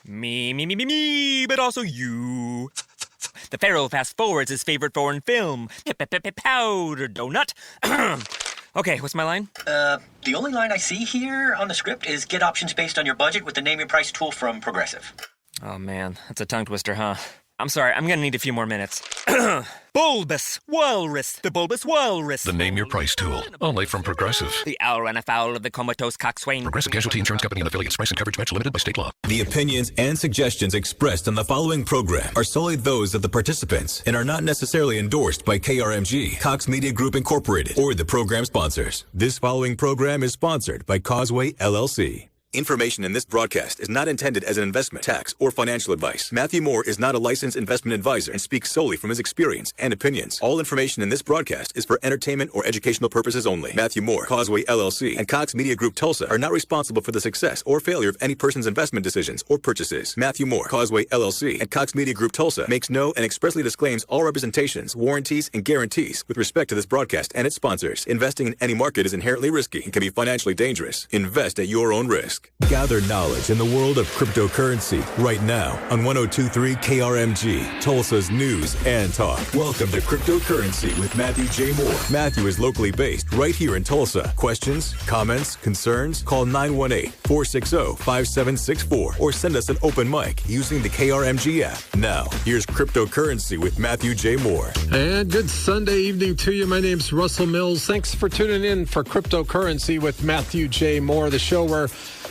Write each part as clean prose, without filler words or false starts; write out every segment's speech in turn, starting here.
Me, but also you. The Pharaoh fast forwards his favorite foreign film, Powder Donut. Okay, what's my line? The only line I see here on the script is get options based on your budget with the Name Your Price tool from Progressive. Oh man, that's a tongue twister, huh? I'm sorry, I'm gonna need a few more minutes. Bulbous Walrus, the Bulbous Walrus. The Name Your Price tool, only from Progressive. The owl ran afoul of the comatose coxswain. Progressive Casualty Insurance Company and affiliates. Price and coverage match limited by state law. The opinions and suggestions expressed on the following program are solely those of the participants and are not necessarily endorsed by KRMG, Cox Media Group Incorporated, or the program sponsors. This following program is sponsored by Causeway, LLC. Information in this broadcast is not intended as an investment, tax, or financial advice. Matthew Moore is not a licensed investment advisor and speaks solely from his experience and opinions. All information in this broadcast is for entertainment or educational purposes only. Matthew Moore, Causeway LLC, and Cox Media Group Tulsa are not responsible for the success or failure of any person's investment decisions or purchases. Matthew Moore, Causeway LLC, and Cox Media Group Tulsa makes no and expressly disclaims all representations, warranties, and guarantees with respect to this broadcast and its sponsors. Investing in any market is inherently risky and can be financially dangerous. Invest at your own risk. Gather knowledge in the world of cryptocurrency right now on 102.3 KRMG, Tulsa's news and talk. Welcome to Cryptocurrency with Matthew J. Moore. Matthew is locally based right here in Tulsa. Questions, comments, concerns? Call 918-460-5764 or send us an open mic using the KRMG app. Now, here's Cryptocurrency with Matthew J. Moore. And good Sunday evening to you. My name's Russell Mills. Thanks for tuning in for Cryptocurrency with Matthew J. Moore, the show where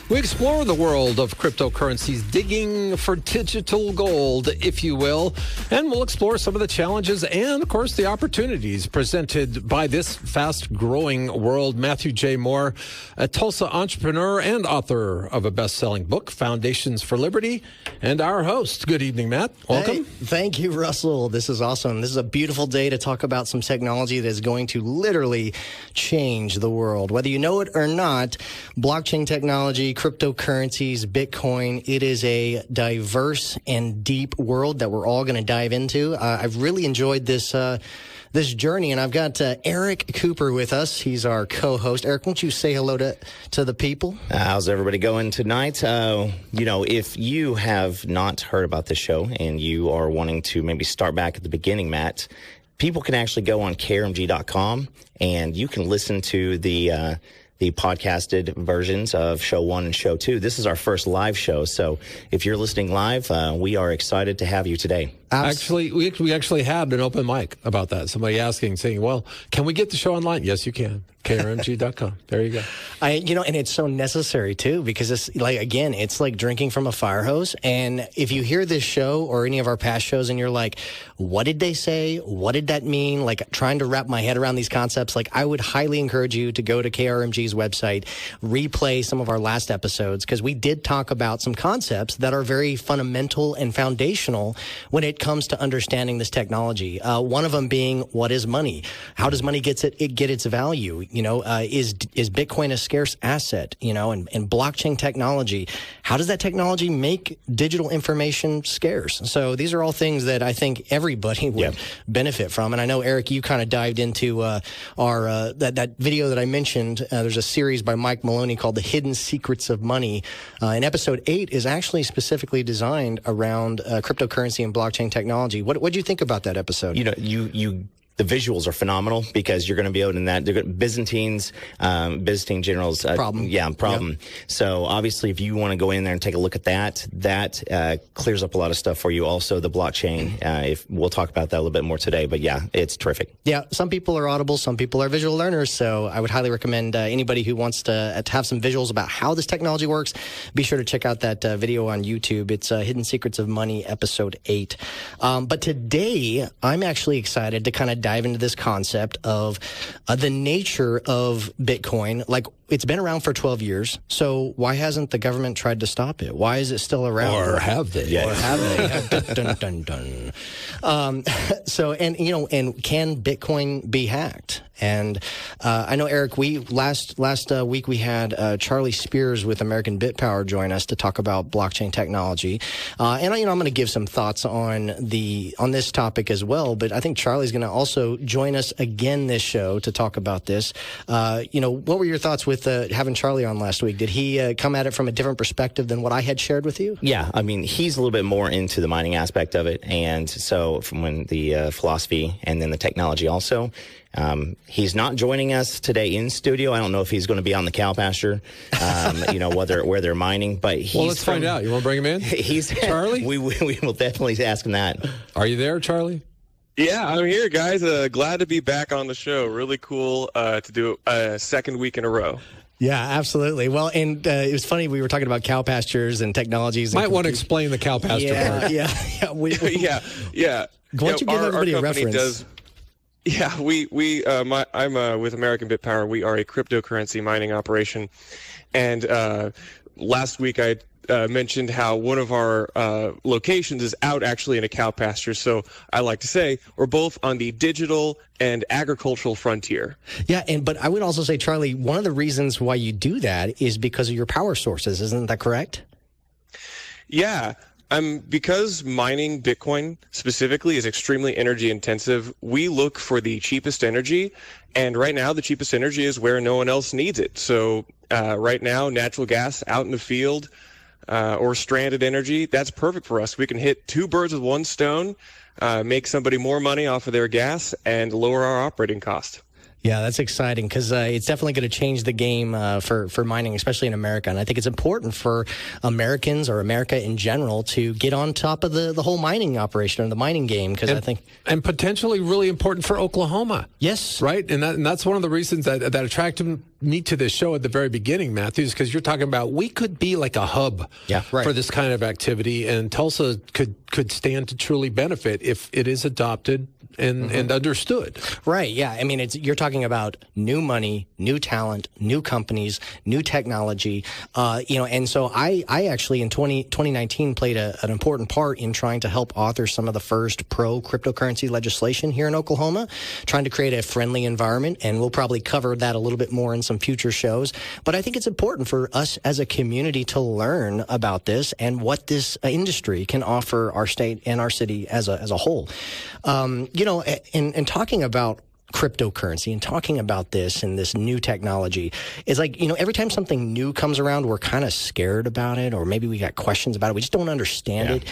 we explore the world of cryptocurrencies, digging for digital gold, if you will, and we'll explore some of the challenges and, of course, the opportunities presented by this fast-growing world. Matthew J. Moore, a Tulsa entrepreneur and author of a best-selling book, Foundations for Liberty, and our host. Good evening, Matt. Welcome. Hey, thank you, Russell. This is awesome. This is a beautiful day to talk about some technology that is going to literally change the world. Whether you know it or not, blockchain technology, cryptocurrencies, Bitcoin, it is a diverse and deep world that we're all going to dive into. I've really enjoyed this journey, and I've got Eric Cooper with us. He's our co-host. Eric, won't you say hello to the people? How's everybody going tonight? If you have not heard about this show and you are wanting to maybe start back at the beginning, Matt, people can actually go on krmg.com and you can listen to the podcasted versions of show 1 and show 2. This is our first live show, so if you're listening live, we are excited to have you today. Actually, we actually had an open mic about that. Somebody asking, saying, well, can we get the show online? Yes, you can. KRMG.com. There you go. And it's so necessary too, because it's like drinking from a fire hose. And if you hear this show or any of our past shows and you're like, what did they say? What did that mean? Like trying to wrap my head around these concepts. Like I would highly encourage you to go to KRMG's website, replay some of our last episodes, because we did talk about some concepts that are very fundamental and foundational when it comes to understanding this technology. One of them being, what is money? How does money get its value? Is Bitcoin a scarce asset? And blockchain technology, how does that technology make digital information scarce? So these are all things that I think everybody would benefit from. And I know, Eric, you kind of dived into our that video that I mentioned. There's a series by Mike Maloney called The Hidden Secrets of Money. And episode 8 is actually specifically designed around cryptocurrency and blockchain technology. What do you think about that episode? The visuals are phenomenal because you're going to be able to Byzantine generals. Problem. Yep. So obviously, if you want to go in there and take a look at that clears up a lot of stuff for you. Also, the blockchain. If we'll talk about that a little bit more today, but yeah, it's terrific. Yeah, some people are audible, some people are visual learners. So I would highly recommend anybody who wants to have some visuals about how this technology works, be sure to check out that video on YouTube. It's Hidden Secrets of Money, episode 8. But today, I'm actually excited to kind of dive into this concept of the nature of Bitcoin. Like, it's been around for 12 years, so why hasn't the government tried to stop it? Why is it still around? Or have they? Yes. Or have they? Dun, dun, dun, dun. And can Bitcoin be hacked? And I know, Eric, last week we had Charlie Spears with American BitPower join us to talk about blockchain technology. And I'm going to give some thoughts on this topic as well. But I think Charlie's going to also join us again this show to talk about this. What were your thoughts with having Charlie on last week? Did he come at it from a different perspective than what I had shared with you? Yeah, I mean, he's a little bit more into the mining aspect of it, and so from the philosophy and then the technology also. He's not joining us today in studio. I don't know if he's going to be on the cow pasture, where they're mining. But let's find out. You want to bring him in? He's Charlie. We will definitely ask him that. Are you there, Charlie? Yeah, I'm here, guys. Glad to be back on the show. Really cool to do a second week in a row. Yeah, absolutely. Well, and it was funny. We were talking about cow pastures and technologies. Might want to explain the cow pasture part. Yeah. Yeah. Why don't you give everybody a reference? I'm with American BitPower. We are a cryptocurrency mining operation, and last week I mentioned how one of our locations is out actually in a cow pasture. So I like to say we're both on the digital and agricultural frontier. Yeah, but I would also say, Charlie, one of the reasons why you do that is because of your power sources. Isn't that correct? Yeah. Because mining Bitcoin specifically is extremely energy intensive, we look for the cheapest energy. And right now, the cheapest energy is where no one else needs it. So right now, natural gas out in the field or stranded energy, that's perfect for us. We can hit two birds with one stone, make somebody more money off of their gas and lower our operating cost. Yeah, that's exciting because it's definitely going to change the game for mining, especially in America. And I think it's important for Americans or America in general to get on top of the whole mining operation or the mining game because I think... And potentially really important for Oklahoma. Yes. Right? And that's one of the reasons that attracted me to this show at the very beginning, Matthews, because you're talking about we could be like a hub for this kind of activity, and Tulsa could stand to truly benefit if it is adopted and understood. Right, yeah. I mean, you're talking about new money, new talent, new companies, new technology, and so I actually in 2019 played an important part in trying to help author some of the first pro-cryptocurrency legislation here in Oklahoma, trying to create a friendly environment, and we'll probably cover that a little bit more in some future shows. But I think it's important for us as a community to learn about this and what this industry can offer our state and our city as a whole. In talking about cryptocurrency and talking about this and this new technology, it's like, every time something new comes around, we're kind of scared about it, or maybe we got questions about it. We just don't understand it.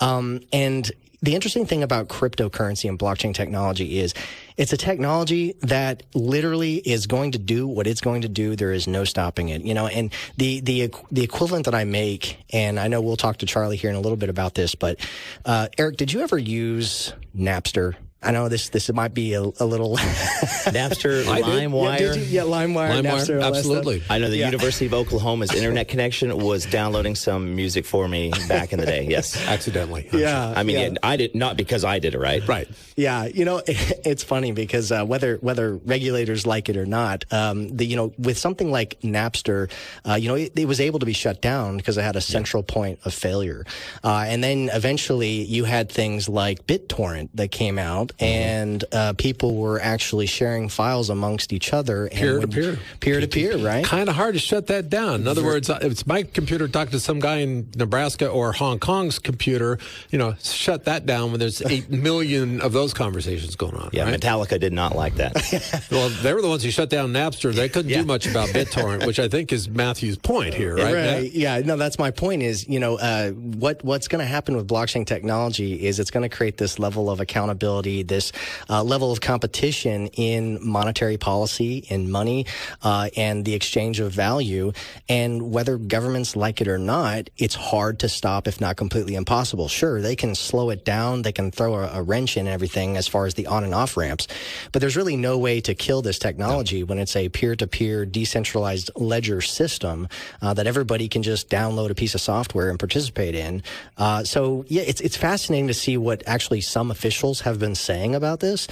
And the interesting thing about cryptocurrency and blockchain technology is it's a technology that literally is going to do what it's going to do. There is no stopping it, and the equivalent that I make, and I know we'll talk to Charlie here in a little bit about this, but Eric, did you ever use Napster? I know this might be a little Napster, LimeWire. LimeWire, Napster, absolutely. I know the University of Oklahoma's internet connection was downloading some music for me back in the day. Yes, accidentally. Yeah, I mean, I did not because I did it right. Right. Yeah, it's funny because whether regulators like it or not, with something like Napster, it was able to be shut down because it had a central point of failure, and then eventually you had things like BitTorrent that came out. And people were actually sharing files amongst each other. Peer-to-peer, right? Kind of hard to shut that down. In other words, if it's my computer talking to some guy in Nebraska or Hong Kong's computer, shut that down when there's 8 million of those conversations going on. Yeah, right? Metallica did not like that. Well, they were the ones who shut down Napster. They couldn't do much about BitTorrent, which I think is Matthew's point here, right? Right. Yeah, no, that's my point is, what's going to happen with blockchain technology is it's going to create this level of accountability, this level of competition in monetary policy, in money, and the exchange of value. And whether governments like it or not, it's hard to stop, if not completely impossible. Sure, they can slow it down. They can throw a wrench in everything as far as the on and off ramps. But there's really no way to kill this technology when it's a peer-to-peer decentralized ledger system that everybody can just download a piece of software and participate in. It's fascinating to see what actually some officials have been saying about this.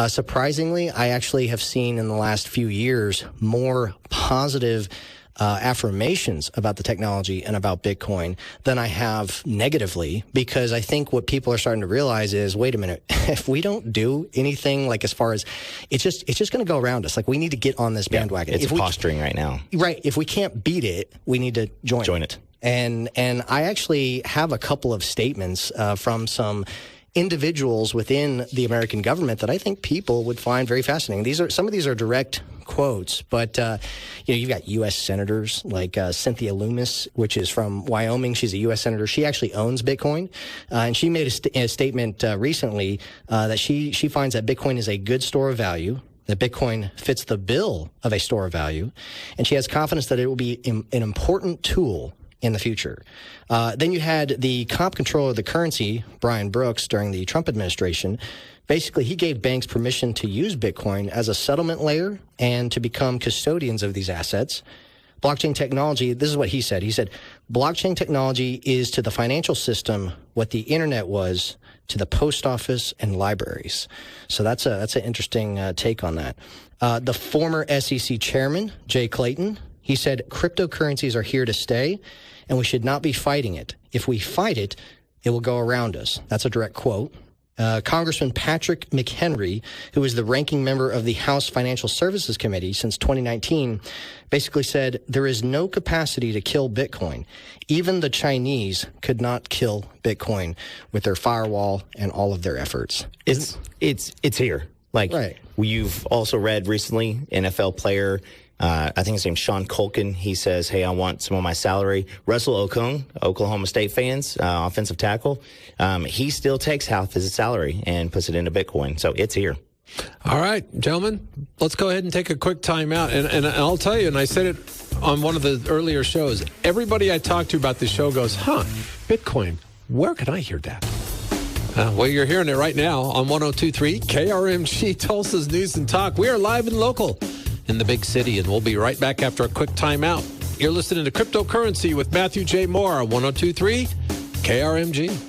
Surprisingly, I actually have seen in the last few years more positive affirmations about the technology and about Bitcoin than I have negatively, because I think what people are starting to realize is, wait a minute, if we don't do anything, like as far as it's just going to go around us. Like, we need to get on this bandwagon. It's posturing right now. Right. If we can't beat it, we need to join it. And I actually have a couple of statements from some individuals within the American government that I think people would find very fascinating. Some of these are direct quotes, but you've got U.S. senators like Cynthia Lummis, which is from Wyoming. She's a U.S. senator. She actually owns Bitcoin, and she made a statement recently that she finds that Bitcoin is a good store of value, that Bitcoin fits the bill of a store of value, and she has confidence that it will be an important tool in the future. Then you had the comptroller of the currency, Brian Brooks, during the Trump administration. Basically, he gave banks permission to use Bitcoin as a settlement layer and to become custodians of these assets. Blockchain technology, this is what he said. He said, blockchain technology is to the financial system what the internet was to the post office and libraries. So that's an interesting take on that. The former SEC chairman, Jay Clayton, he said, cryptocurrencies are here to stay, and we should not be fighting it. If we fight it, it will go around us. That's a direct quote. Congressman Patrick McHenry, who is the ranking member of the House Financial Services Committee since 2019, basically said, there is no capacity to kill Bitcoin. Even the Chinese could not kill Bitcoin with their firewall and all of their efforts. It's here. Like, right. You've also read recently, NFL player, I think his name's Sean Culkin. He says, hey, I want some of my salary. Russell Okung, Oklahoma State fans, offensive tackle, he still takes half his salary and puts it into Bitcoin. So it's here. All right, gentlemen, let's go ahead and take a quick time out. And I'll tell you, and I said it on one of the earlier shows, everybody I talk to about this show goes, Bitcoin, where can I hear that? Well, you're hearing it right now on 102.3 KRMG, Tulsa's News and Talk. We are live and local in the big city, and we'll be right back after a quick timeout. You're listening to Cryptocurrency with Matthew J. Moore on 102.3 KRMG.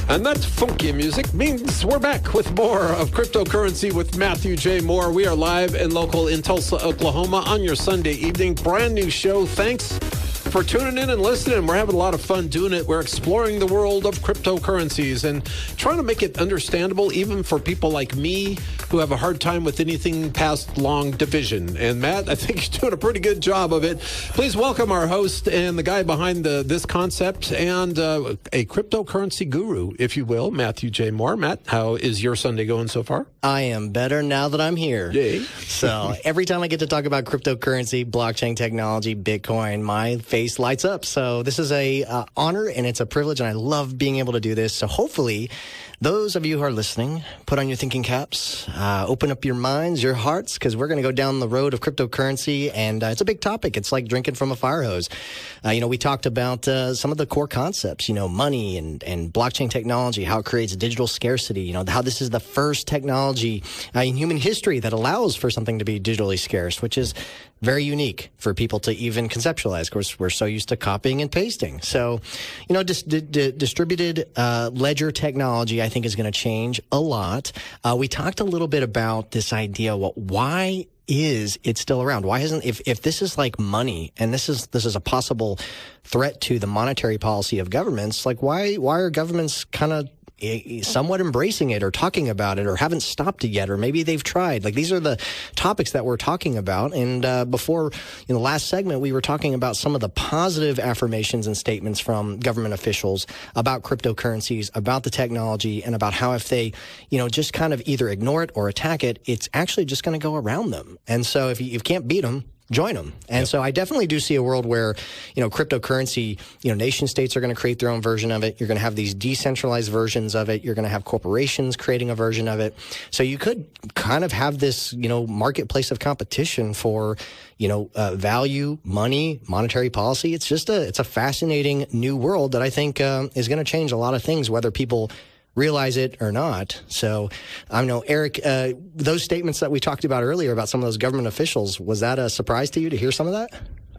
And that funky music means we're back with more of Cryptocurrency with Matthew J. Moore. We are live and local in Tulsa, Oklahoma on your Sunday evening. Brand new show. Thanks for tuning in and listening. We're having a lot of fun doing it. We're exploring the world of cryptocurrencies and trying to make it understandable even for people like me who have a hard time with anything past long division. And Matt, I think you're doing a pretty good job of it. Please welcome our host and the guy behind this concept and a cryptocurrency guru, if you will, Matthew J. Moore. Matt, how is your Sunday going so far? I am better now that I'm here. Yay. So every time I get to talk about cryptocurrency, blockchain technology, Bitcoin, my face lights up. So this is a honor and it's a privilege, and I love being able to do this. So hopefully those of you who are listening, put on your thinking caps, open up your minds, your hearts, because we're going to go down the road of cryptocurrency, and it's a big topic. It's like drinking from a fire hose. We talked about some of the core concepts, money and blockchain technology, how it creates digital scarcity, how this is the first technology in human history that allows for something to be digitally scarce, which is very unique for people to even conceptualize. Of course, we're so used to copying and pasting. So, distributed ledger technology, I think, is going to change a lot. We talked a little bit about this idea, why is it still around? Why hasn't, if this is like money and this is a possible threat to the monetary policy of governments, like why are governments kind of somewhat embracing it or talking about it or haven't stopped it yet, or maybe they've tried? Like, these are the topics that we're talking about. And before, in the last segment, we were talking about some of the positive affirmations and statements from government officials about cryptocurrencies, about the technology, and about how if they, just kind of either ignore it or attack it, it's actually just going to go around them. And so if you can't beat them, join them. And so I definitely do see a world where, cryptocurrency, nation states are going to create their own version of it. You're going to have these decentralized versions of it. You're going to have corporations creating a version of it. So you could kind of have this, marketplace of competition for, value, money, monetary policy. It's just it's a fascinating new world that I think is going to change a lot of things, whether people realize it or not. So I know, Eric, those statements that we talked about earlier about some of those government officials, was that a surprise to you to hear some of that?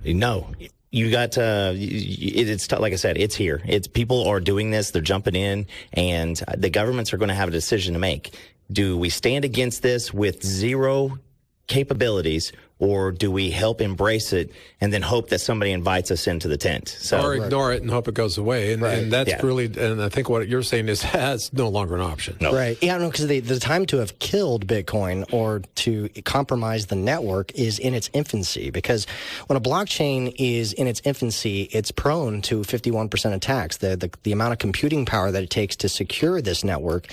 No. You got it's like I said, it's here. People are doing this. They're jumping in, and the governments are going to have a decision to make. Do we stand against this with zero capabilities, or do we help embrace it and then hope that somebody invites us into the tent? So, or ignore it and hope it goes away. And that's really, and I think what you're saying is that's no longer an option. No. Right. Yeah, no, because the time to have killed Bitcoin or to compromise the network is in its infancy. Because when a blockchain is in its infancy, it's prone to 51% attacks. The amount of computing power that it takes to secure this network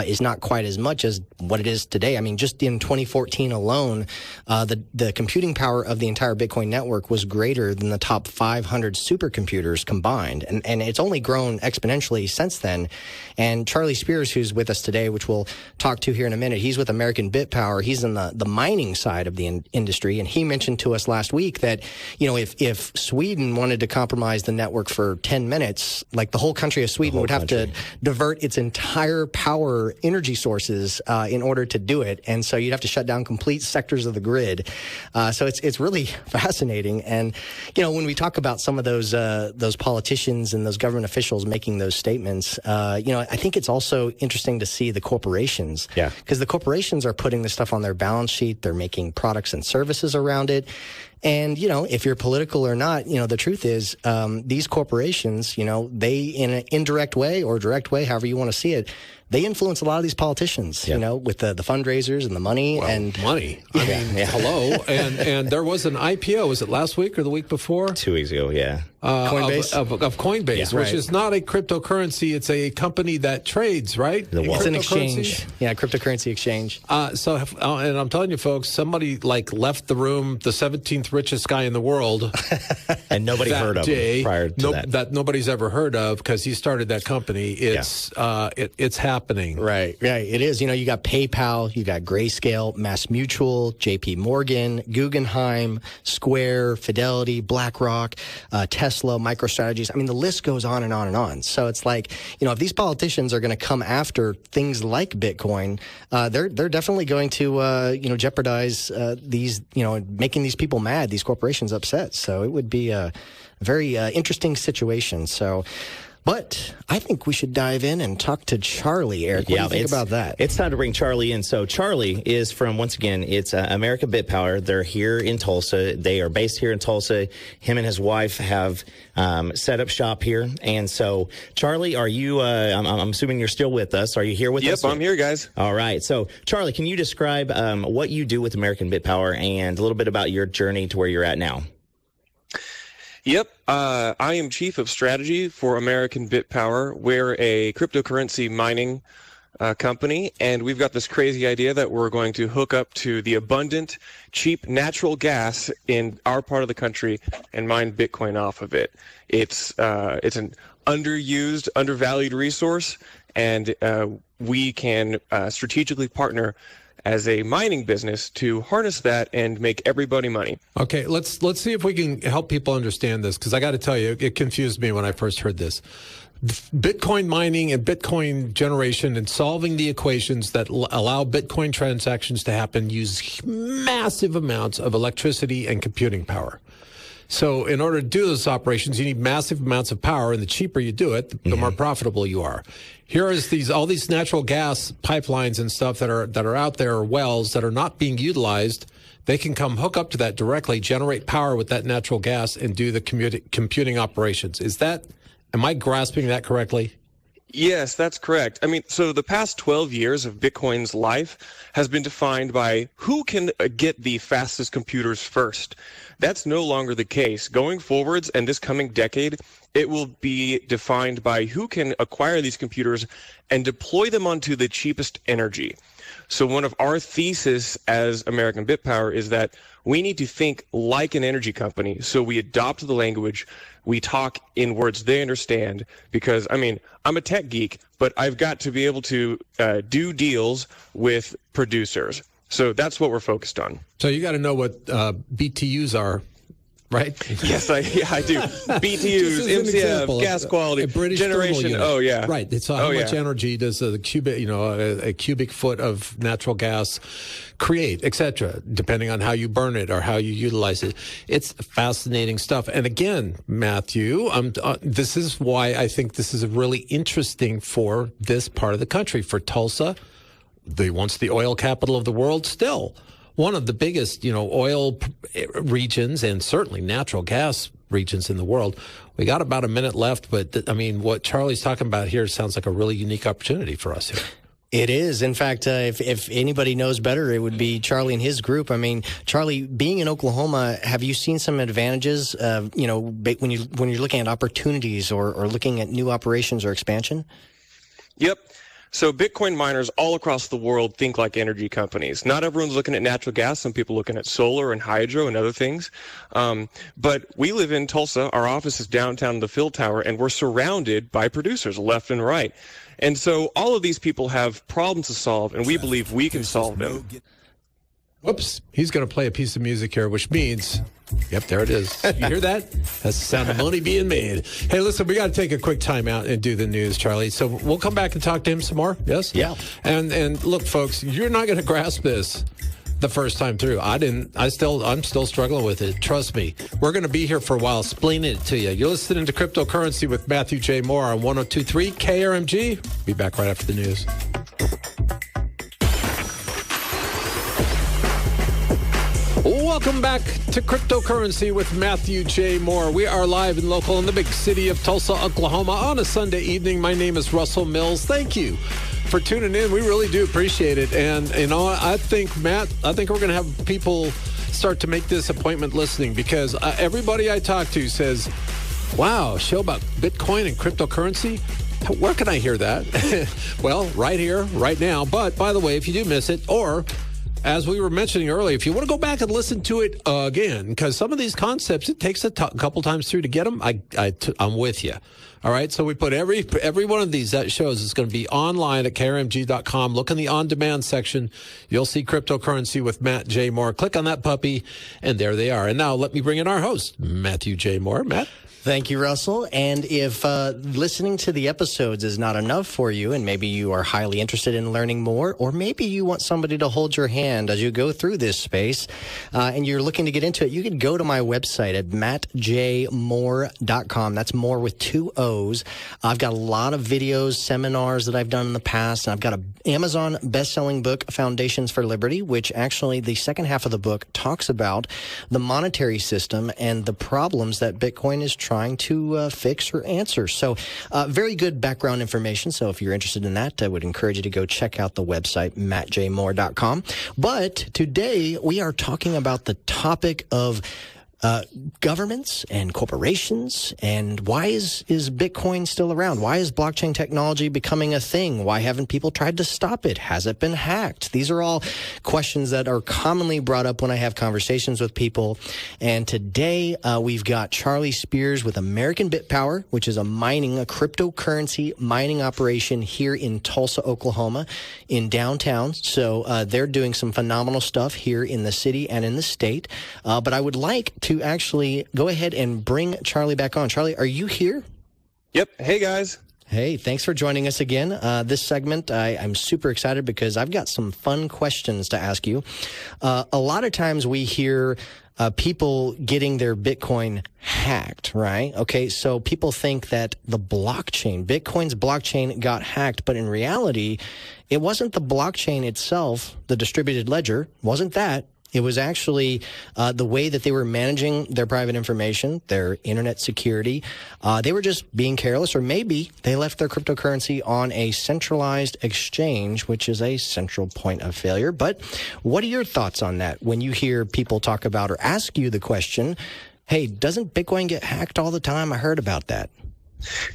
is not quite as much as what it is today. I mean, just in 2014 alone, the computing power of the entire Bitcoin network was greater than the top 500 supercomputers combined. And it's only grown exponentially since then. And Charlie Spears, who's with us today, which we'll talk to here in a minute, he's with American BitPower. He's in the mining side of the industry. And he mentioned to us last week that, you know, if Sweden wanted to compromise the network for 10 minutes, like the whole country of Sweden would have to divert its entire power energy sources in order to do it. And so you'd have to shut down complete sectors of the grid. So it's really fascinating. And, you know, when we talk about some of those politicians and those government officials making those statements, you know, I think it's also interesting to see the corporations. Yeah. Because the corporations are putting this stuff on their balance sheet. They're making products and services around it. And, you know, if you're political or not, you know, the truth is these corporations, you know, they, in an indirect way or direct way, however you want to see it, they influence a lot of these politicians, you know, with the fundraisers and the money. Well, and money. I mean, hello. And there was an IPO, was it last week or the week before? 2 weeks ago, yeah. Coinbase? Of Coinbase, which is not a cryptocurrency. It's a company that trades, right? It's an exchange. Yeah, cryptocurrency exchange. And I'm telling you, folks, somebody like left the room, the 17th richest guy in the world. And nobody heard of him prior to that. That nobody's ever heard of because he started that company. It's happening. Right. It is. You know, you got PayPal, you got Grayscale, MassMutual, JP Morgan, Guggenheim, Square, Fidelity, BlackRock, Tesla, MicroStrategies. I mean, the list goes on and on and on. So it's like, you know, if these politicians are going to come after things like Bitcoin, they're definitely going to, you know, jeopardize these, you know, making these people mad, these corporations upset. So it would be a very interesting situation. So, but I think we should dive in and talk to Charlie, Eric. What do you think about that? It's time to bring Charlie in. So Charlie is from, once again, it's American BitPower. They're here in Tulsa. They are based here in Tulsa. Him and his wife have set up shop here. And so, Charlie, are you, I'm assuming you're still with us. Are you here with us? Yep, I'm here, guys. All right. So, Charlie, can you describe what you do with American BitPower and a little bit about your journey to where you're at now? Yep. I am Chief of Strategy for American BitPower. We're a cryptocurrency mining company, and we've got this crazy idea that we're going to hook up to the abundant, cheap natural gas in our part of the country and mine Bitcoin off of it. It's an underused, undervalued resource, and we can strategically partner as a mining business to harness that and make everybody money. Okay, let's see if we can help people understand this, because I got to tell you, it confused me when I first heard this. Bitcoin mining and Bitcoin generation and solving the equations that allow Bitcoin transactions to happen use massive amounts of electricity and computing power. So in order to do those operations, you need massive amounts of power, and the cheaper you do it, the more profitable you are. Here is all these natural gas pipelines and stuff that are out there, or wells that are not being utilized. They can come hook up to that directly, generate power with that natural gas, and do the computing operations. Am I grasping that correctly? Yes, that's correct. I mean, so the past 12 years of Bitcoin's life has been defined by who can get the fastest computers first. That's no longer the case. Going forwards and this coming decade, it will be defined by who can acquire these computers and deploy them onto the cheapest energy. So one of our theses as American BitPower is that we need to think like an energy company. So we adopt the language, we talk in words they understand, because, I mean, I'm a tech geek, but I've got to be able to do deals with producers. So that's what we're focused on. So you got to know what BTUs are, right? Yes, I do. BTUs, MCF, gas quality, British generation. Oh yeah, right. It's how much energy does a cubic foot of natural gas create, etc. Depending on how you burn it or how you utilize it. It's fascinating stuff. And again, Matthew, this is why I think this is really interesting for this part of the country, for Tulsa. once the oil capital of the world, still one of the biggest, oil regions and certainly natural gas regions in the world. We got about a minute left, but what Charlie's talking about here sounds like a really unique opportunity for us here. It is. In fact, if anybody knows better, it would be Charlie and his group. Charlie, being in Oklahoma, have you seen some advantages, when you're looking at opportunities or looking at new operations or expansion? Yep. So Bitcoin miners all across the world think like energy companies. Not everyone's looking at natural gas. Some people looking at solar and hydro and other things. But we live in Tulsa. Our office is downtown in the Phil Tower, and we're surrounded by producers left and right. And so all of these people have problems to solve, and we believe we can solve them. Whoops. He's going to play a piece of music here, which means, yep, there it is. You hear that? That's the sound of money being made. Hey, listen, we got to take a quick time out and do the news, Charlie. So we'll come back and talk to him some more. Yes? Yeah. And look, folks, you're not going to grasp this the first time through. I'm still struggling with it. Trust me. We're going to be here for a while explaining it to you. You're listening to Cryptocurrency with Matthew J. Moore on 102.3 KRMG. Be back right after the news. Welcome back to Cryptocurrency with Matthew J. Moore. We are live and local in the big city of Tulsa, Oklahoma on a Sunday evening. My name is Russell Mills. Thank you for tuning in. We really do appreciate it. And, I think, Matt, we're going to have people start to make this appointment listening because everybody I talk to says, wow, a show about Bitcoin and cryptocurrency? Where can I hear that? Well, right here, right now. But, by the way, if you do miss it, or as we were mentioning earlier, if you want to go back and listen to it again, because some of these concepts, it takes a couple times through to get them, I'm with you. All right, so we put every one of these shows is going to be online at krmg.com. Look in the on-demand section. You'll see Cryptocurrency with Matt J. Moore. Click on that puppy, and there they are. And now let me bring in our host, Matthew J. Moore. Matt? Thank you, Russell. And if listening to the episodes is not enough for you, and maybe you are highly interested in learning more, or maybe you want somebody to hold your hand as you go through this space, and you're looking to get into it, you can go to my website at mattjmoore.com. That's Moore with 2 O's. I've got a lot of videos, seminars that I've done in the past, and I've got an Amazon best-selling book, Foundations for Liberty, which actually the second half of the book talks about the monetary system and the problems that Bitcoin is trying to fix or answer. So very good background information. So if you're interested in that, I would encourage you to go check out the website, mattjmoore.com. But today we are talking about the topic of governments and corporations, and why is Bitcoin still around? Why is blockchain technology becoming a thing? Why haven't people tried to stop it? Has it been hacked? These are all questions that are commonly brought up when I have conversations with people. And today we've got Charlie Spears with American BitPower, which is a cryptocurrency mining operation here in Tulsa, Oklahoma, in downtown. So they're doing some phenomenal stuff here in the city and in the state. But I would like to actually go ahead and bring Charlie back on. Charlie, are you here? Yep. Hey, guys. Hey, thanks for joining us again. This segment, I'm super excited because I've got some fun questions to ask you. A lot of times we hear people getting their Bitcoin hacked, right? Okay, so people think that Bitcoin's blockchain got hacked, but in reality, it wasn't the blockchain itself, the distributed ledger, wasn't that. It was actually the way that they were managing their private information, their internet security. They were just being careless, or maybe they left their cryptocurrency on a centralized exchange, which is a central point of failure. But what are your thoughts on that when you hear people talk about or ask you the question, hey, doesn't Bitcoin get hacked all the time? I heard about that.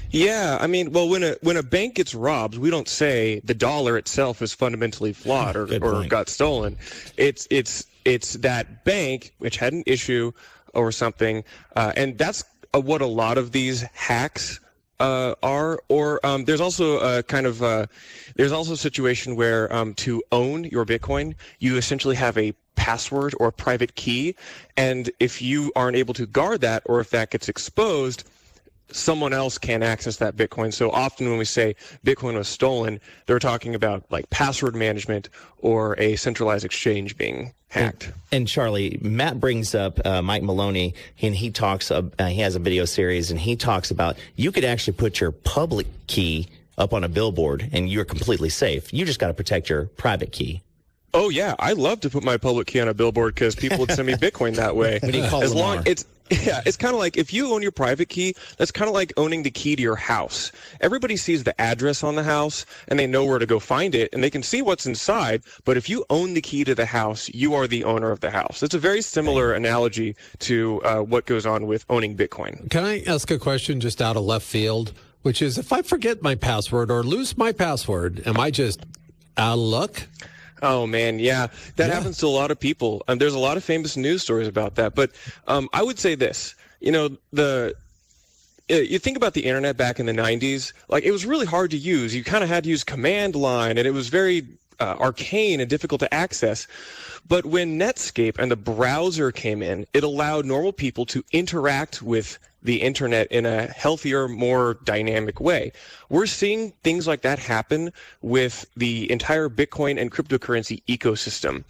Yeah, when a bank gets robbed, we don't say the dollar itself is fundamentally flawed or got stolen. It's that bank which had an issue or something, and that's what a lot of these hacks are. Or there's also a situation where to own your Bitcoin, you essentially have a password or a private key, and if you aren't able to guard that, or if that gets exposed, someone else can access that Bitcoin. So often when we say Bitcoin was stolen, they're talking about like password management or a centralized exchange being hacked. And Charlie, Matt brings up Mike Maloney, and he talks. He has a video series, and he talks about you could actually put your public key up on a billboard and you're completely safe. You just got to protect your private key. Oh yeah, I love to put my public key on a billboard because people would send me Bitcoin that way. What do you call As Lamar? long it's kind of like if you own your private key, that's kind of like owning the key to your house. Everybody sees the address on the house and they know where to go find it and they can see what's inside. But if you own the key to the house, you are the owner of the house. It's a very similar analogy to what goes on with owning Bitcoin. Can I ask a question just out of left field, which is if I forget my password or lose my password, am I just out of luck? Oh, man, yeah. That happens to a lot of people. There's a lot of famous news stories about that. But I would say this. You know, you think about the internet back in the 90s, like it was really hard to use. You kind of had to use command line, and it was very arcane and difficult to access. But when Netscape and the browser came in, it allowed normal people to interact with the internet in a healthier, more dynamic way. We're seeing things like that happen with the entire Bitcoin and cryptocurrency ecosystem.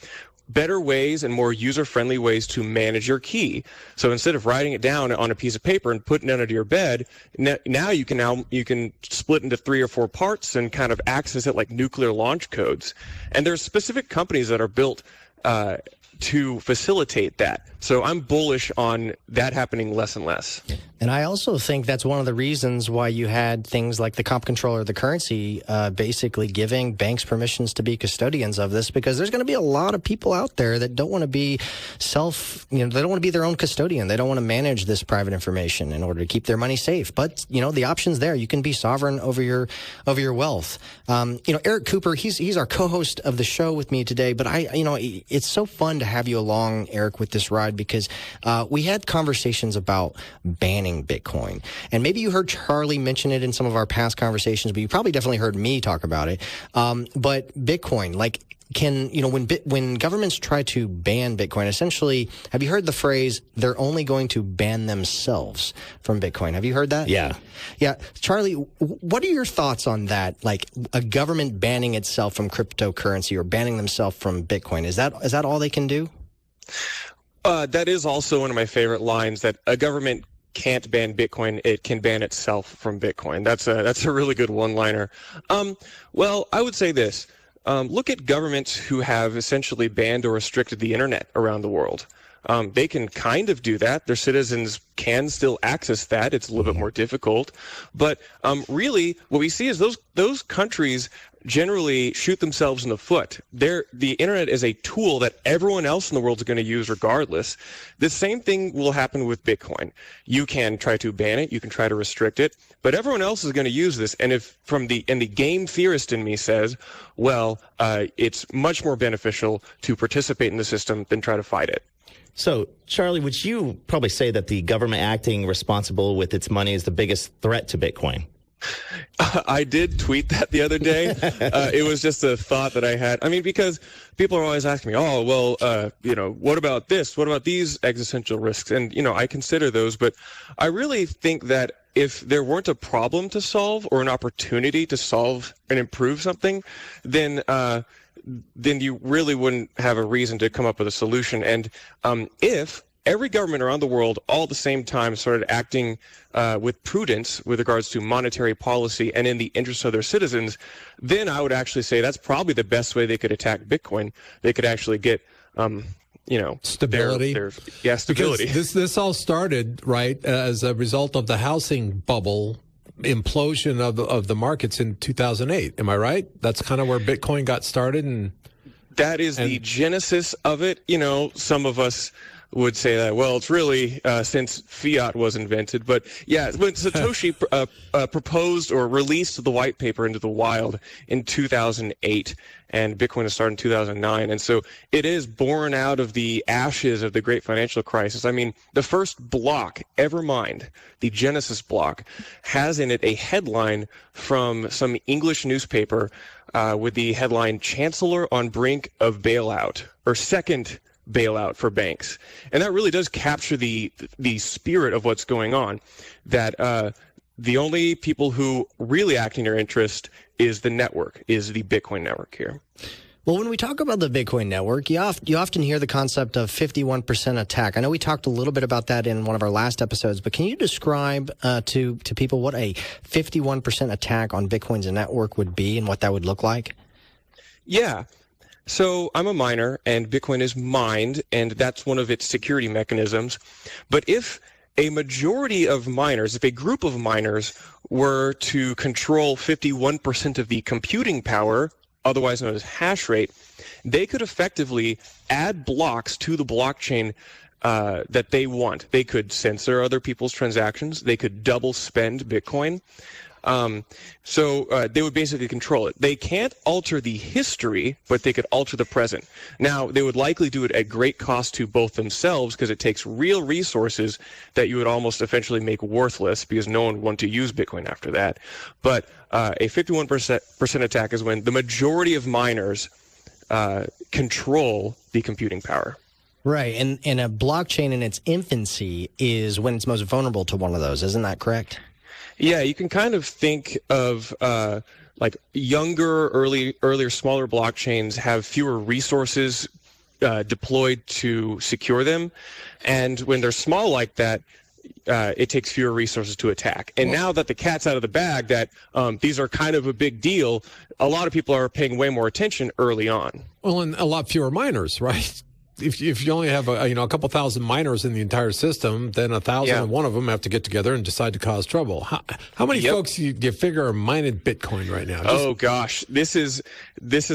Better ways and more user-friendly ways to manage your key. So instead of writing it down on a piece of paper and putting it under your bed, now you can split into 3 or 4 parts and kind of access it like nuclear launch codes. And there's specific companies that are built to facilitate that. So I'm bullish on that happening less and less. And I also think that's one of the reasons why you had things like the comp controller of the currency basically giving banks permissions to be custodians of this, because there's going to be a lot of people out there that don't want to be they don't want to be their own custodian. They don't want to manage this private information in order to keep their money safe. But, the option's there. You can be sovereign over your wealth. Eric Cooper, he's our co-host of the show with me today, but it's so fun to have you along, Eric, with this ride, because we had conversations about banning Bitcoin. And maybe you heard Charlie mention it in some of our past conversations, but you probably definitely heard me talk about it. But Bitcoin, when governments try to ban Bitcoin, essentially, have you heard the phrase, they're only going to ban themselves from Bitcoin? Have you heard that? Yeah. Yeah. Charlie, what are your thoughts on that? Like a government banning itself from cryptocurrency or banning themselves from Bitcoin. Is that all they can do? That is also one of my favorite lines, that a government can't ban Bitcoin, it can ban itself from Bitcoin. That's a really good one-liner. Well, I would say this. Look at governments who have essentially banned or restricted the internet around the world. They can kind of do that. Their citizens can still access that. It's a little bit more difficult. But really, what we see is those countries generally shoot themselves in the foot. The internet is a tool that everyone else in the world is going to use regardless. The same thing will happen with Bitcoin. You can try to ban it, you can try to restrict it, but everyone else is going to use this. And the game theorist in me says, well, it's much more beneficial to participate in the system than try to fight it. So, Charlie, would you probably say that the government acting responsible with its money is the biggest threat to Bitcoin? I did tweet that the other day. It was just a thought that I had. I mean, because people are always asking me, oh, well, what about this? What about these existential risks? And, I consider those, but I really think that if there weren't a problem to solve or an opportunity to solve and improve something, then you really wouldn't have a reason to come up with a solution. And if every government around the world all at the same time started acting with prudence with regards to monetary policy and in the interest of their citizens, then I would actually say that's probably the best way they could attack Bitcoin. They could actually get, stability. Stability. Because this all started, right, as a result of the housing bubble implosion of the markets in 2008. Am I right? That's kind of where Bitcoin got started. And that is the genesis of it. Some of us would say that, well, it's really since fiat was invented. But yeah, when Satoshi proposed or released the white paper into the wild in 2008, and Bitcoin was started in 2009. And so it is born out of the ashes of the great financial crisis. I mean, the first block ever mined, the Genesis block, has in it a headline from some English newspaper with the headline, "Chancellor on Brink of Bailout," or second bailout for banks. And that really does capture the spirit of what's going on, that the only people who really act in your interest is the network, is the Bitcoin network here. Well, when we talk about the Bitcoin network, you often hear the concept of 51% attack. I know we talked a little bit about that in one of our last episodes, but can you describe to people what a 51% attack on Bitcoin's network would be and what that would look like? Yeah. So I'm a miner, and Bitcoin is mined, and that's one of its security mechanisms. But if a majority of miners, if a group of miners were to control 51% of the computing power, otherwise known as hash rate, they could effectively add blocks to the blockchain that they want. They could censor other people's transactions. They could double spend Bitcoin. So they would basically control it. They can't alter the history, but they could alter the present. Now, they would likely do it at great cost to both themselves because it takes real resources that you would almost eventually make worthless because no one would want to use Bitcoin after that. But a 51% attack is when the majority of miners control the computing power. Right, and a blockchain in its infancy is when it's most vulnerable to one of those. Isn't that correct? Yeah, you can kind of think of like younger, earlier, smaller blockchains have fewer resources deployed to secure them, and when they're small like that, it takes fewer resources to attack. And now that the cat's out of the bag, that these are kind of a big deal, a lot of people are paying way more attention early on. Well, and a lot fewer miners, right? If you only have a couple thousand miners in the entire system, then 1,001 of them have to get together and decide to cause trouble. How many folks do you figure are mining Bitcoin right now? Oh gosh, this is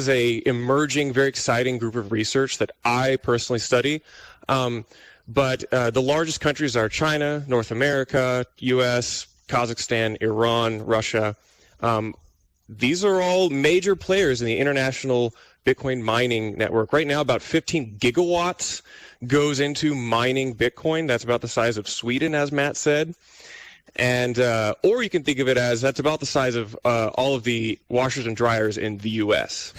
a emerging, very exciting group of research that I personally study. But the largest countries are China, North America, U.S., Kazakhstan, Iran, Russia. These are all major players in the international Bitcoin mining network. Right now, about 15 gigawatts goes into mining Bitcoin. That's about the size of Sweden, as Matt said. And or you can think of it as that's about the size of all of the washers and dryers in the U.S.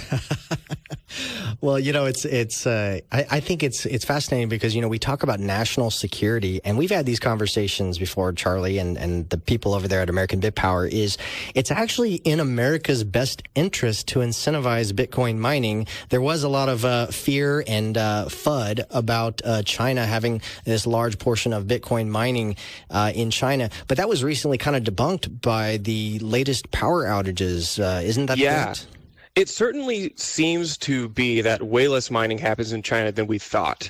Well, I think it's fascinating because, we talk about national security, and we've had these conversations before, Charlie, and the people over there at American BitPower, it's actually in America's best interest to incentivize Bitcoin mining. There was a lot of fear and FUD about China having this large portion of Bitcoin mining in China, but that was recently kind of debunked by the latest power outages. Isn't that correct? It certainly seems to be that way less mining happens in China than we thought.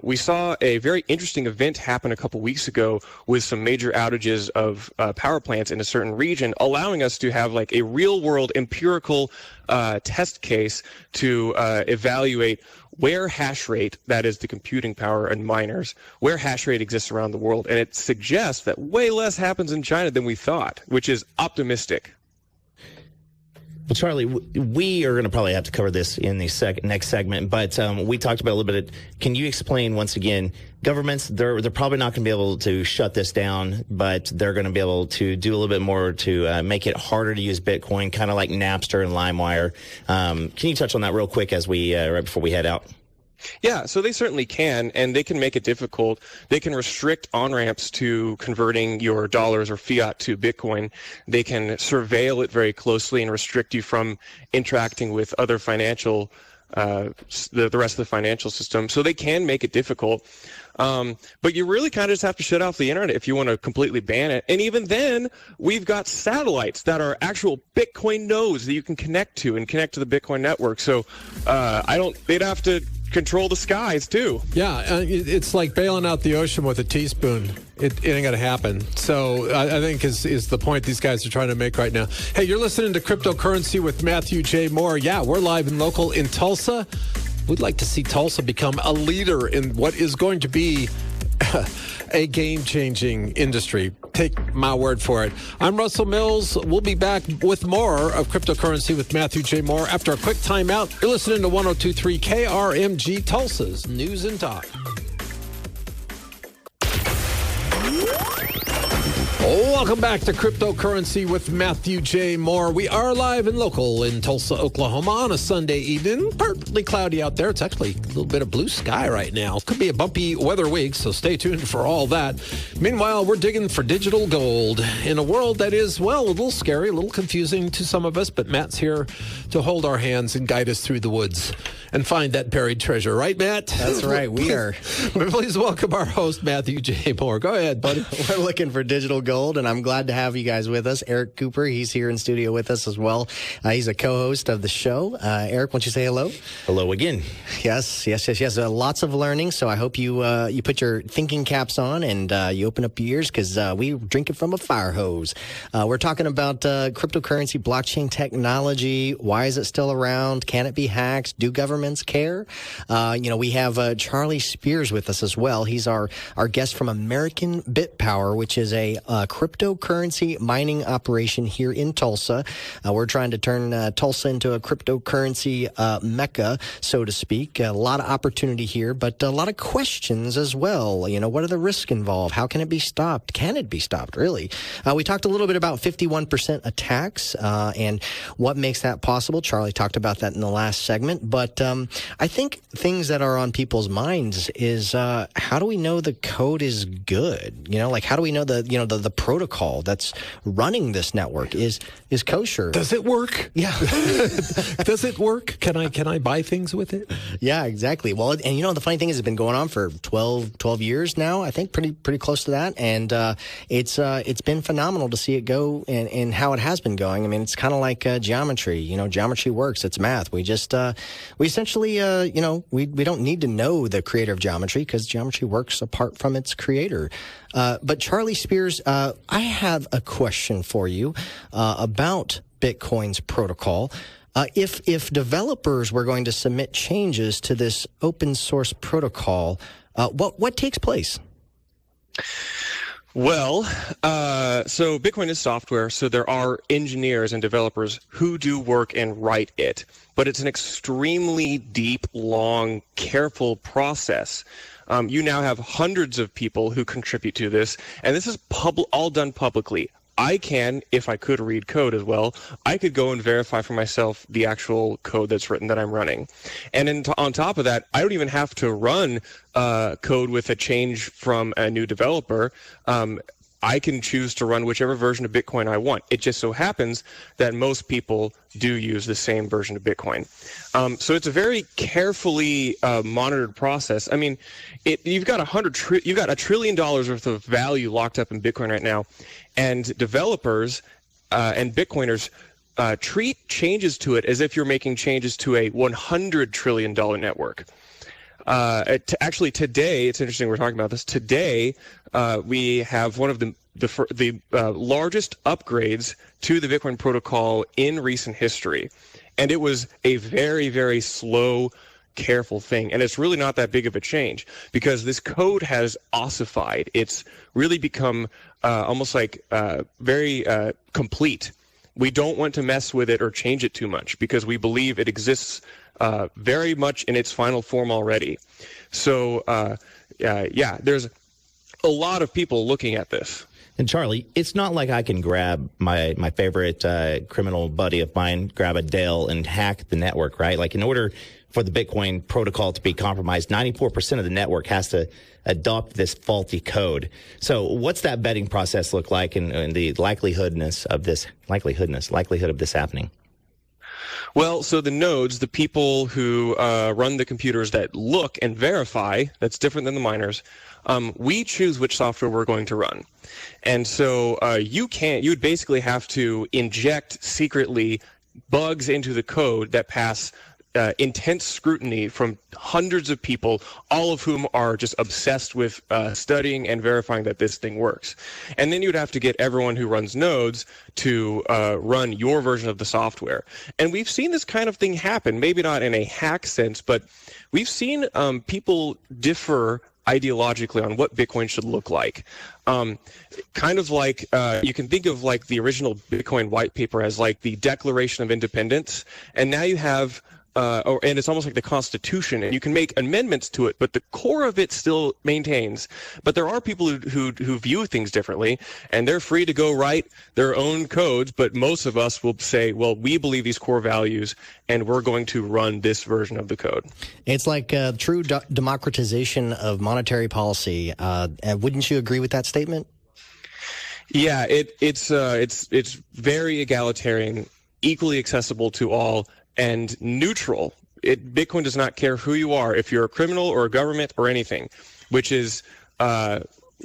We saw a very interesting event happen a couple weeks ago with some major outages of power plants in a certain region, allowing us to have like a real-world empirical test case to evaluate where hash rate, that is the computing power and miners, where hash rate exists around the world. And it suggests that way less happens in China than we thought, which is optimistic. Well, Charlie, we are going to probably have to cover this in the next segment, but we talked about a little bit. Can you explain once again, governments, they're probably not going to be able to shut this down, but they're going to be able to do a little bit more to make it harder to use Bitcoin, kind of like Napster and LimeWire. Can you touch on that real quick as we right before we head out? Yeah, so they certainly can, and they can make it difficult. They can restrict on-ramps to converting your dollars or fiat to Bitcoin. They can surveil it very closely and restrict you from interacting with other financial, the rest of the financial system. So they can make it difficult. But you really kind of just have to shut off the internet if you want to completely ban it. And even then, we've got satellites that are actual Bitcoin nodes that you can connect to and connect to the Bitcoin network. So they'd have to control the skies too. Yeah, it's like bailing out the ocean with a teaspoon. It ain't gonna happen. So I think is the point these guys are trying to make right now. Hey, you're listening to Cryptocurrency with Matthew J. Moore. Yeah, we're live and local in Tulsa. We'd like to see Tulsa become a leader in what is going to be a game-changing industry. Take my word for it. I'm Russell Mills. We'll be back with more of Cryptocurrency with Matthew J. Moore after a quick timeout. You're listening to 102.3 KRMG, Tulsa's News and Talk. Welcome back to Cryptocurrency with Matthew J. Moore. We are live and local in Tulsa, Oklahoma on a Sunday evening. Partly cloudy out there. It's actually a little bit of blue sky right now. Could be a bumpy weather week, so stay tuned for all that. Meanwhile, we're digging for digital gold in a world that is, well, a little scary, a little confusing to some of us, but Matt's here to hold our hands and guide us through the woods and find that buried treasure. Right, Matt? That's right. We are. Please welcome our host, Matthew J. Moore. Go ahead, buddy. We're looking for digital gold, and I'm glad to have you guys with us. Eric Cooper, he's here in studio with us as well. He's a co-host of the show. Eric, won't you say hello? Hello again. Yes. Lots of learning, so I hope you put your thinking caps on and you open up your ears because we drink it from a fire hose. We're talking about cryptocurrency, blockchain technology. Why is it still around? Can it be hacked? Do governments care? We have Charlie Spears with us as well. He's our guest from American BitPower, which is a cryptocurrency mining operation here in Tulsa. We're trying to turn Tulsa into a cryptocurrency mecca, so to speak. A lot of opportunity here, but a lot of questions as well. What are the risks involved? How can it be stopped? Can it be stopped, really? We talked a little bit about 51% attacks and what makes that possible. Charlie talked about that in the last segment, but I think things that are on people's minds is how do we know the code is good? How do we know the protocol that's running this network is kosher? Does it work? Yeah. Does it work? Can I buy things with it? Yeah, exactly. Well, and the funny thing is, it's been going on for 12 years now. I think pretty close to that, and it's been phenomenal to see it go and how it has been going. I mean, it's kind of like geometry. Geometry works. It's math. We just we essentially we don't need to know the creator of geometry because geometry works apart from its creator. But Charlie Spears, I have a question for you about Bitcoin's protocol. If developers were going to submit changes to this open source protocol, what takes place? Well, so Bitcoin is software, so there are engineers and developers who do work and write it, but it's an extremely deep, long, careful process. You now have hundreds of people who contribute to this, and this is all done publicly. I can, if I could read code as well, I could go and verify for myself the actual code that's written that I'm running. And on top of that, I don't even have to run code with a change from a new developer. I can choose to run whichever version of Bitcoin I want. It just so happens that most people do use the same version of Bitcoin. So it's a very carefully monitored process. I mean, you've got $1 trillion worth of value locked up in Bitcoin right now, and developers and Bitcoiners treat changes to it as if you're making changes to a $100 trillion network. Actually, today, it's interesting we're talking about this. Today, we have one of the largest upgrades to the Bitcoin protocol in recent history. And it was a very, very slow, careful thing. And it's really not that big of a change because this code has ossified. It's really become almost like very complete. We don't want to mess with it or change it too much because we believe it exists very much in its final form already. So, there's a lot of people looking at this. And Charlie, it's not like I can grab my favorite criminal buddy of mine, grab a Dell and hack the network, right? Like in order for the Bitcoin protocol to be compromised, 94% of the network has to adopt this faulty code. So what's that vetting process look like and the likelihood of this happening? Well, so the nodes, the people who run the computers that look and verify, that's different than the miners, we choose which software we're going to run. And so you would basically have to inject secretly bugs into the code that pass intense scrutiny from hundreds of people, all of whom are just obsessed with studying and verifying that this thing works. And then you'd have to get everyone who runs nodes to run your version of the software. And we've seen this kind of thing happen, maybe not in a hack sense, but we've seen people differ ideologically on what Bitcoin should look like. Kind of like you can think of like the original Bitcoin white paper as like the Declaration of Independence, and now you have and it's almost like the Constitution, and you can make amendments to it, but the core of it still maintains. But there are people who view things differently, and they're free to go write their own codes, but most of us will say, well, we believe these core values, and we're going to run this version of the code. It's like true democratization of monetary policy. Wouldn't you agree with that statement? Yeah, it's very egalitarian, equally accessible to all, and neutral. Bitcoin does not care who you are, if you're a criminal or a government or anything, which is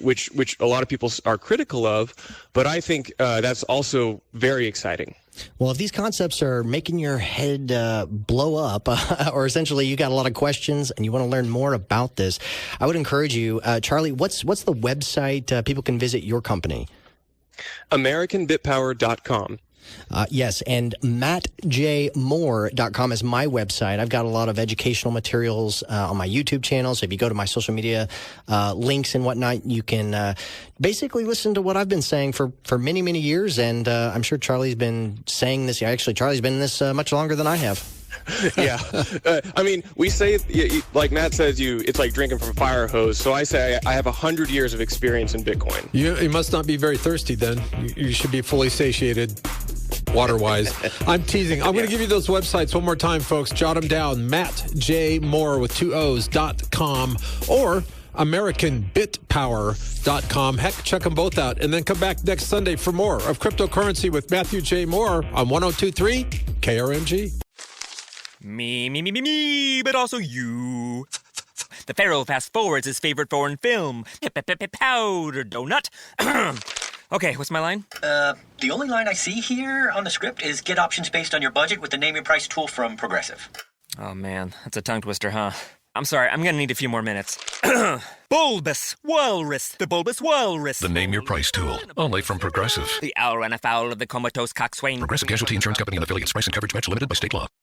which a lot of people are critical of, but I think that's also very exciting. Well, if these concepts are making your head blow up, or essentially you got a lot of questions and you want to learn more about this, I would encourage you, Charlie, what's the website people can visit your company? AmericanBitPower.com. Yes, and mattjmoore.com is my website. I've got a lot of educational materials on my YouTube channel, so if you go to my social media links and whatnot, you can basically listen to what I've been saying for many, many years, and I'm sure Charlie's been saying this. Actually, Charlie's been in this much longer than I have. Yeah. I mean, we say, like Matt says, it's like drinking from a fire hose. So I say I have 100 years of experience in Bitcoin. You must not be very thirsty then. You should be fully satiated water-wise. I'm teasing. I'm going to give you those websites one more time, folks. Jot them down. mattjmoore with 2 O's.com or AmericanBitPower.com. Heck, check them both out. And then come back next Sunday for more of Cryptocurrency with Matthew J. Moore on 102.3 KRMG. Me, but also you. The Pharaoh fast forwards his favorite foreign film, Powder Donut. Okay, what's my line? The only line I see here on the script is get options based on your budget with the name your price tool from Progressive. Oh man, that's a tongue twister, huh? I'm sorry, I'm gonna need a few more minutes. Bulbous Walrus, the Bulbous Walrus. The Name Your Price tool, only from Progressive. The owl ran afoul of the comatose coxswain. Progressive Casualty Insurance Company and affiliates. Price and coverage match limited by state law.